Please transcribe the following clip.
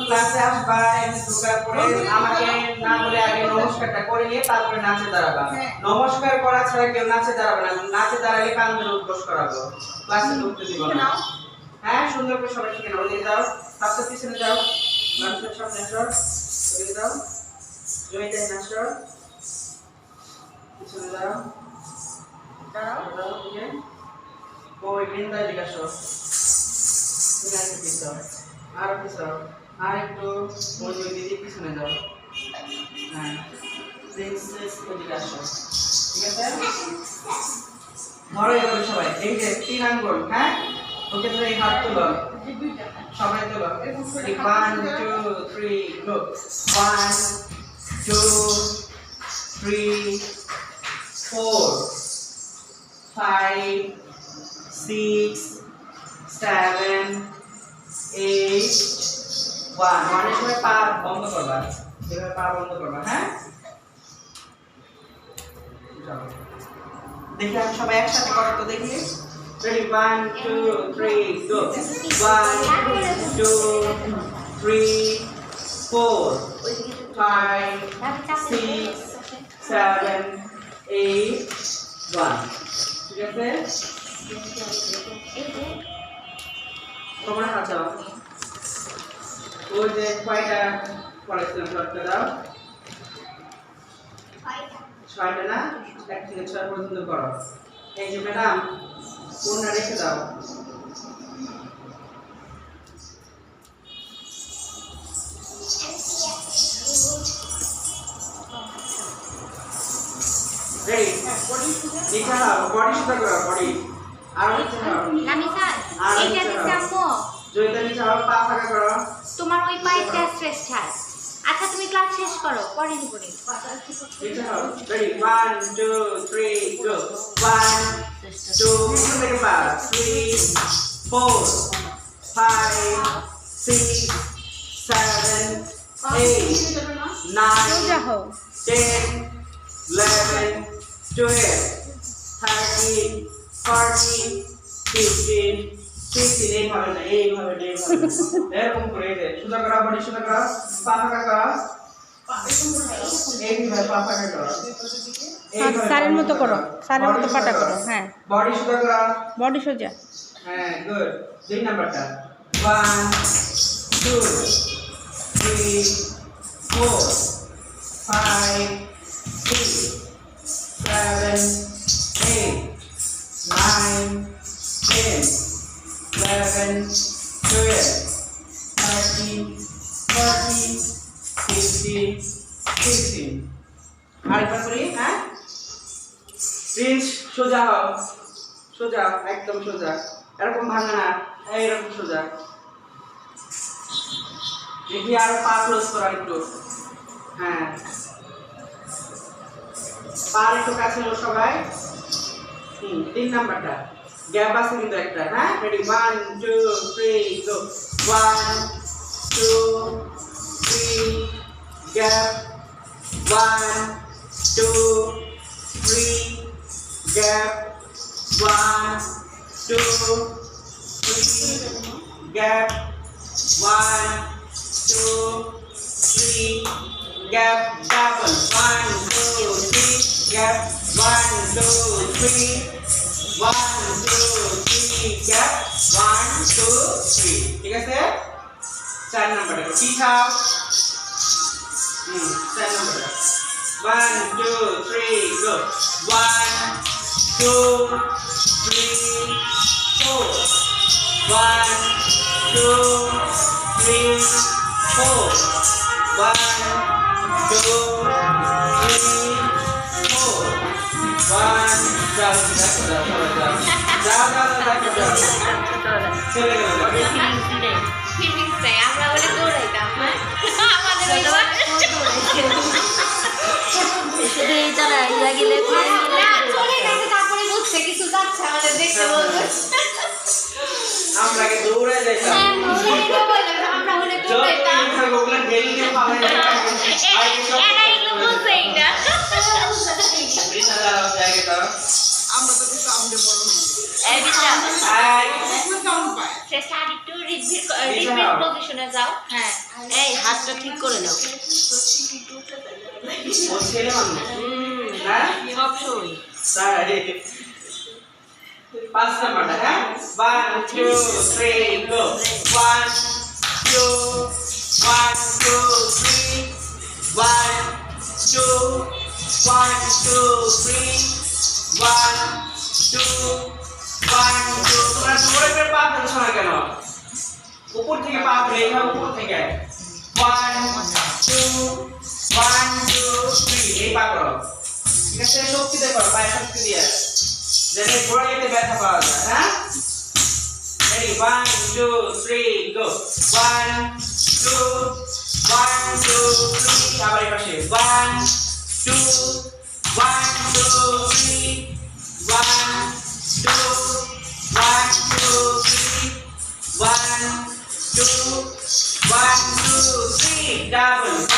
ক্লাসে আসবা এখানে ঢোকার পরে আমাকে না বলে আগে নমস্কারটা করে নিয়ে তারপরে নাচে দাঁড়াবা। নমস্কার করা ছাড়া কেউ নাচে দাঁড়াবে না। নাচে দাঁড়ালে কান ধরে উদ্বোস করাবো, ক্লাসে ঢুকতে দিব না। হ্যাঁ, সুন্দর করে সবাই শিখে নাও। ওদিকে যাও, সাথে পিছনে যাও, মানুষের সামনে আসো, ওদিকে যাও, জমিতে আসো, পিছনে যাও, দাঁড়াও, ওদিকে ওই বৃন্দায় দিকে আসো, আর পিছাও, আর একটু ওই দিদি পিছনে যাও। হ্যাঁ, প্রিন্সেস ওদিকে আসো, ঠিক আছে? ধরো এভাবে সবাই, এই যে 3 আঙ্গুল, হ্যাঁ, ওকে ধরে হাত তোলো, সবাই তোলো। 1 2 3 গো। 1 2 3 4 5 6 7 8 1 মানে সময় পা বন্ধ করবা, এভাবে পা বন্ধ করবা। হ্যাঁ, দেখি আমি সবাই একসাথে করো তো দেখি। Ready, 1 2 3 go. 1 2 3 4 5 6 7 8 1 ঠিক আছে? তোমরা হাঁচাও। ওই যে কয়টা পড়াইছিলাম সবটা দাও। 6টা না? 1 থেকে 6 পর্যন্ত করো। এই যে ম্যাডাম কোনটা রেখে দাও। রেডি? নিচে দাও, বডি সুতা করো, বডি। আর নিচে দাও। নামি স্যার, এইটা দিতে আম্মু। জয়িতা নিচে দাও, পা ফাঁকা করো। তোমার ওই পাইটা স্ট্রেস ছাড়। আচ্ছা তুমি ক্লাস শেষ করো, পরে নিব নি। নিচে দাও। রেডি? 1 2 3 গো। 1 2 থেকে পা 3 4 5 6 7 8 9 10 11 12 13 14 15 16 এইভাবে না, এইভাবে না, এইভাবে এরকম করে এই যে সোজা করা, বডি সোজা করা, পা ফাঁকা করা, এইভাবে পা ফাঁকা করা, সারের মতো করো, সারের মতো পাটা করো। হ্যাঁ, বডি সোজা করা, বডি সোজা। হ্যাঁ, গুড। 2 নাম্বারটা 1 2 3 4 5 6 7 8 9 10 11 12 13 14 15 16 আরেকবার করি। হ্যাঁ, প্রিন্স সোজা হও, সোজা, একদম সোজা, এরকম ভাঙা না, এইরকম সোজা। দেখি আর পা ক্লোজ করা একটু। হ্যাঁ, পা একটু কাছে লো সবাই। 3 নাম্বারটা গ্যাপ আছে কিন্তু একটা। হ্যাঁ, রেডি? 1 2 3 গো। 1 2 3 gap, 1 2 3 gap, 1 2 3 gap, 1 2 3 gap, double 1 2 3 gap, 1 2 3 1 2 3 gap, 1 2 3 ঠিক আছে? 4 নাম্বারটা পিছাও। 4 নাম্বারটা 1 2 3 go. 1 2 3 4 1 2 3 4 1 2 3 4 1 যাও চলে গেল। আমরা বলে দৌড়াইতাম, আমাদের ওই চলে গেছে, তারপরে বুঝছে কিছু যাচ্ছে আমাদের দেখতে বলবে। আমরা কি দৌড়াই যাইতাম? আমরা হলে দৌড়াইতাম। ওগুলা ঢেলে দিয়ে পালাই না। এরা এগুলো বুঝেই না। বিশাল জায়গাটা আমরা তো কিছু আমলে বড় এই বিশাল এই শ্রেষ্ঠ আর একটু রিভির পজিশনে যাও। হ্যাঁ, এই হাতটা ঠিক করে নাও। ও ছেলে মানুষ হ্যাঁ সব সময় তাই 5 নাম্বারটা হ্যাঁ 1 2 3 গো 1 2 1 2 3 1 2 1 2 3 1 2 1 2 তোমরা জোরে করে পা ফেলছো না কেন উপর থেকে পা ফেলে এইভাবে উপর থেকে 1 2 1 2 3 এই পা করো ঠিক আছে শক্তি দিয়ে করো পায়ে শক্তি দিয়ে যেন ঘোড়াইতে ব্যথা পাওয়া যায় হ্যাঁ রেডি 1 2 3 গো 1 2 1 2 3 আবার এই পাশে 1 2 1 2 3 1 2 1 2 3 1 2 1 2 3 double